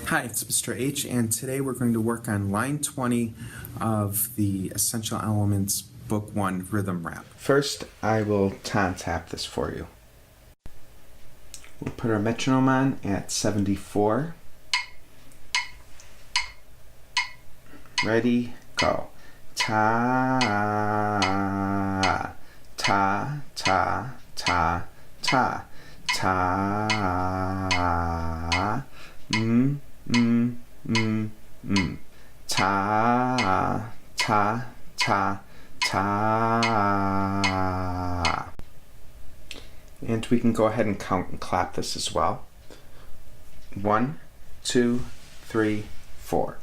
Hi, it's Mr. H, and today we're going to work on line 20 of the Essential Elements Book 1 Rhythm Rap. First, I will tap this for you. We'll put our metronome on at 74. Ready, go. Ta, ta, ta, ta, ta, ta, ta, ta, ta, ta. And we can go ahead and count and clap this as well. 1, 2, 3, 4.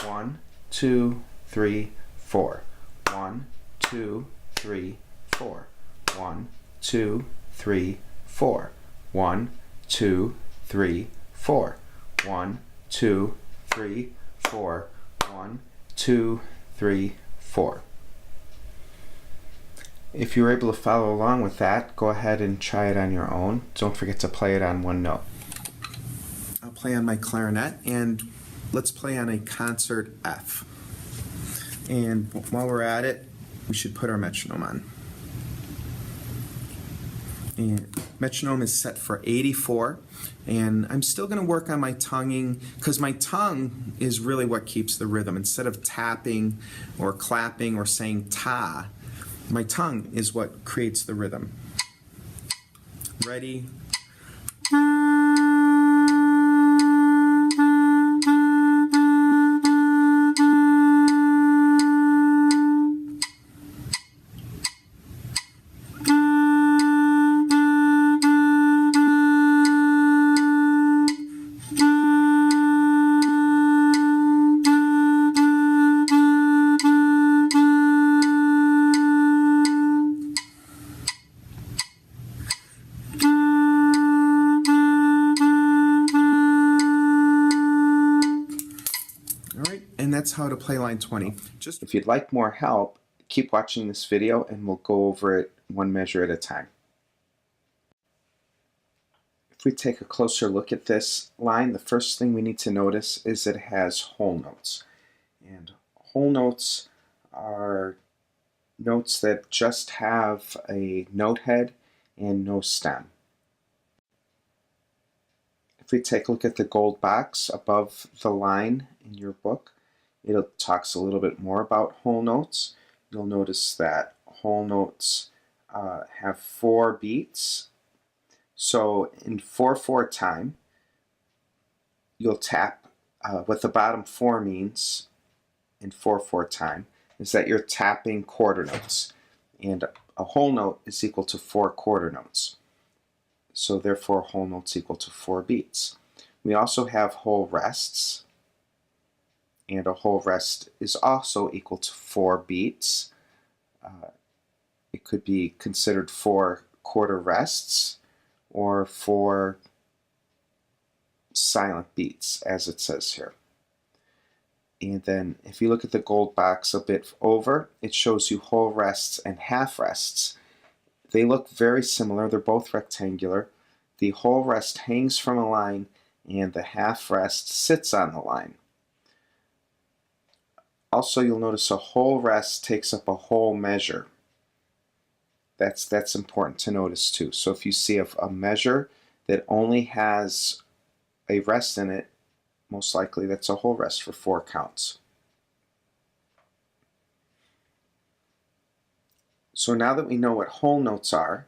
1, 2, 3, 4. 1, 2, 3, 4. 1, 2, 3, 4. 1, 2, 3, 4. 1, 2, 3, 4. 1, 2, 3, 4. If you were able to follow along with that, go ahead and try it on your own. Don't forget to play it on one note. I'll play on my clarinet, and let's play on a concert F. And while we're at it, we should put our metronome on. And metronome is set for 84, and I'm still going to work on my tonguing because my tongue is really what keeps the rhythm. Instead of tapping or clapping or saying ta, my tongue is what creates the rhythm. Ready? And that's how to play line 20. Just if you'd like more help, keep watching this video and we'll go over it one measure at a time. If we take a closer look at this line, the first thing we need to notice is it has whole notes. And whole notes are notes that just have a note head and no stem. If we take a look at the gold box above the line in your book, it talks a little bit more about whole notes. You'll notice that whole notes have 4 beats. So in 4/4 time, you'll tap. What the bottom 4 means in 4/4 time is that you're tapping quarter notes, and a whole note is equal to 4 quarter notes. So therefore, whole notes equal to 4 beats. We also have whole rests. And a whole rest is also equal to 4 beats. It could be considered 4 quarter rests or 4 silent beats, as it says here. And then if you look at the gold box a bit over, it shows you whole rests and half rests. They look very similar. They're both rectangular. The whole rest hangs from a line and the half rest sits on the line. Also, you'll notice a whole rest takes up a whole measure. That's important to notice too. So if you see a measure that only has a rest in it, most likely that's a whole rest for 4 counts. So now that we know what whole notes are,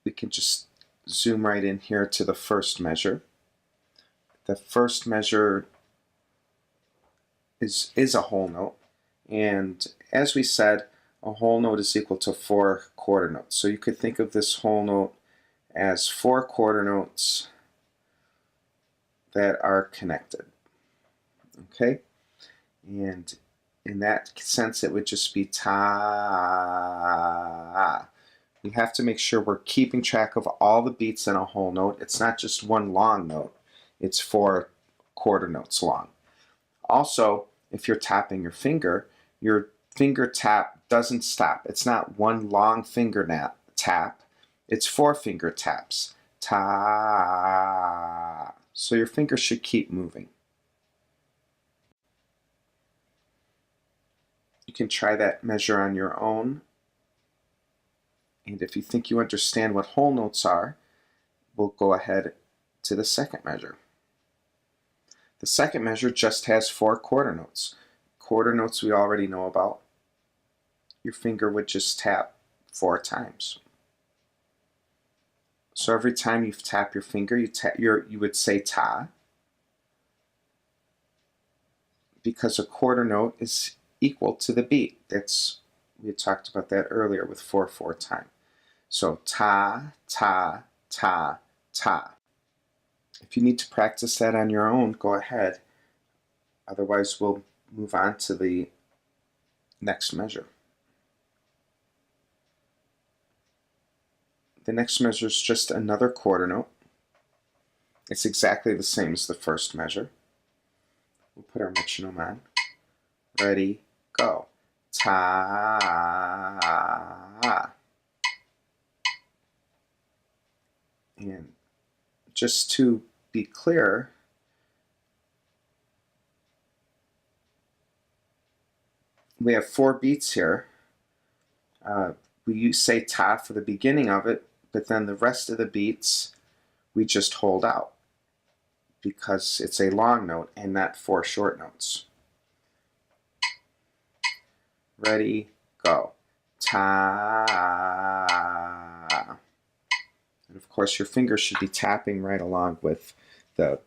we can just zoom right in here to the first measure. The first measure is a whole note, and as we said, a whole note is equal to 4 quarter notes. So you could think of this whole note as 4 quarter notes that are connected. Okay, and in that sense, it would just be ta. We have to make sure we're keeping track of all the beats in a whole note. It's not just one long note; it's 4 quarter notes long. Also, if you're tapping your finger tap doesn't stop. It's not one long finger tap. It's 4 finger taps. Ta. So your finger should keep moving. You can try that measure on your own. And if you think you understand what whole notes are, we'll go ahead to the second measure. The second measure just has 4 quarter notes. Quarter notes we already know about. Your finger would just tap 4 times. So every time you tap your finger, you would say ta, because a quarter note is equal to the beat. We had talked about that earlier with 4/4 time. So ta, ta, ta, ta. If you need to practice that on your own, go ahead. Otherwise, we'll move on to the next measure. The next measure is just another quarter note. It's exactly the same as the first measure. We'll put our metronome on. Ready, go. Ta. And just to be clear, we have 4 beats here. We say ta for the beginning of it, but then the rest of the beats we just hold out because it's a long note and not 4 short notes. Ready, go. Ta. And of course your fingers should be tapping right along with the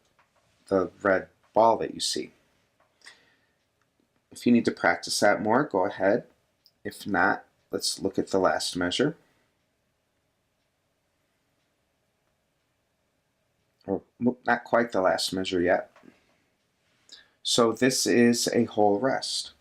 red ball that you see. If you need to practice that more, go ahead. If not, let's look at the last measure. Or not quite the last measure yet. So this is a whole rest.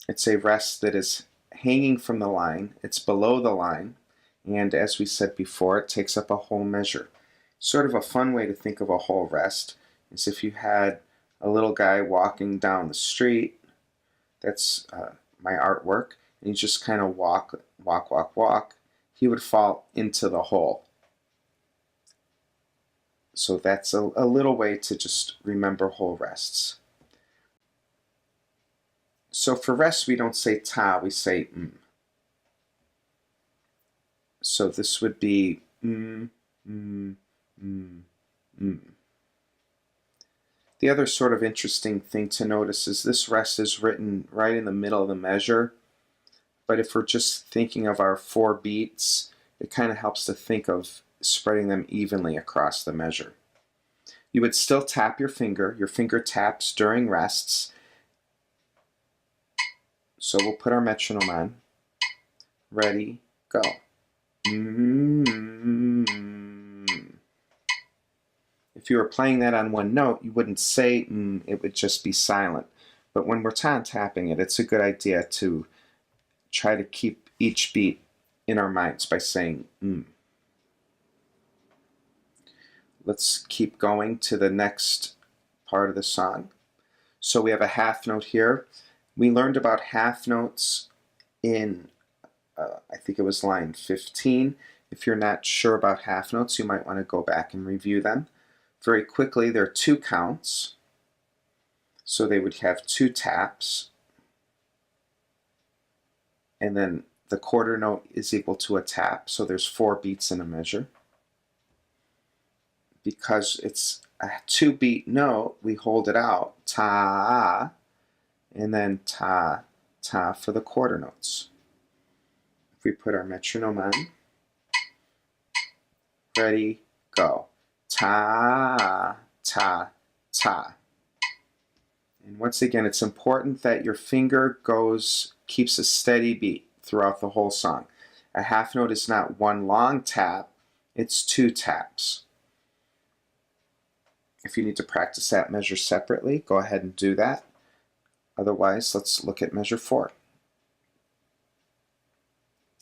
It's a rest that is hanging from the line. It's below the line. And as we said before, it takes up a whole measure. Sort of a fun way to think of a whole rest is if you had a little guy walking down the street. That's my artwork. And you just kind of walk. He would fall into the hole. So that's a little way to just remember whole rests. So for rest, we don't say ta, we say m. So this would be m. The other sort of interesting thing to notice is this rest is written right in the middle of the measure. But if we're just thinking of our 4 beats, it kind of helps to think of spreading them evenly across the measure. You would still tap your finger. Your finger taps during rests. So we'll put our metronome on. Ready, go. If you were playing that on one note, you wouldn't say it would just be silent. But when we're tapping it, it's a good idea to try to keep each beat in our minds by saying Let's keep going to the next part of the song. So we have a half note here. We learned about half notes in, I think it was line 15. If you're not sure about half notes, you might want to go back and review them. Very quickly, there are 2 counts. So they would have 2 taps. And then the quarter note is equal to a tap. So there's 4 beats in a measure. Because it's a 2-beat note, we hold it out, ta, and then ta, ta for the quarter notes. If we put our metronome on, ready, go. Ta, ta, ta. And once again, it's important that your finger keeps a steady beat throughout the whole song. A half note is not one long tap, it's 2 taps. If you need to practice that measure separately, go ahead and do that. Otherwise, let's look at measure 4.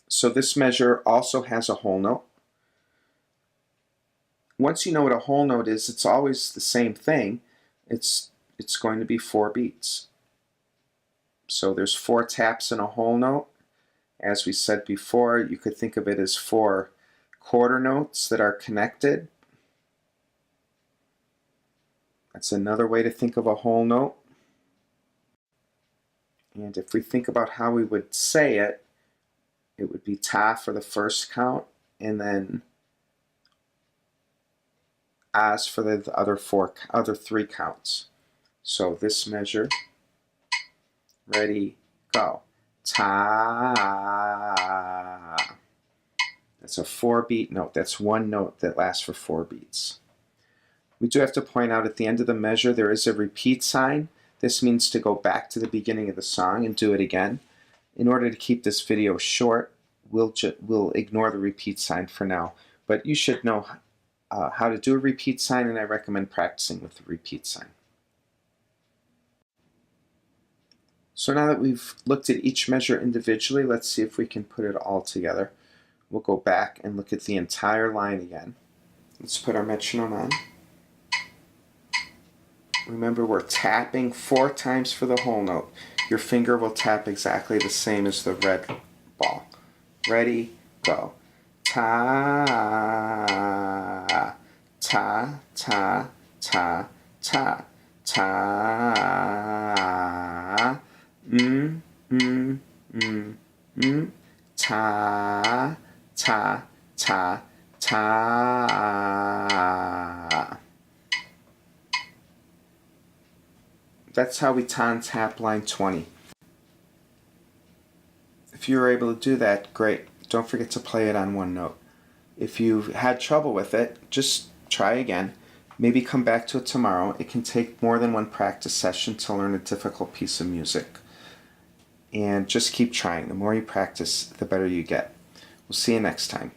So this measure also has a whole note. Once you know what a whole note is, it's always the same thing. It's going to be 4 beats. So there's 4 taps in a whole note. As we said before, you could think of it as 4 quarter notes that are connected. That's another way to think of a whole note. And if we think about how we would say it, it would be ta for the first count, and then as for the other three counts. So this measure, ready, go. Ta. That's a 4-beat note. That's one note that lasts for 4 beats. We do have to point out at the end of the measure there is a repeat sign. This means to go back to the beginning of the song and do it again. In order to keep this video short, we'll ignore the repeat sign for now. But you should know how to do a repeat sign, and I recommend practicing with the repeat sign. So now that we've looked at each measure individually, let's see if we can put it all together. We'll go back and look at the entire line again. Let's put our metronome on. Remember, we're tapping 4 times for the whole note. Your finger will tap exactly the same as the red ball. Ready, go. Ta, ta, ta, ta, ta, ta, ta, ta, ta, ta. That's how we ta and tap line 20. If you were able to do that, great. Don't forget to play it on one note. If you've had trouble with it, just try again. Maybe come back to it tomorrow. It can take more than one practice session to learn a difficult piece of music. And just keep trying. The more you practice, the better you get. We'll see you next time.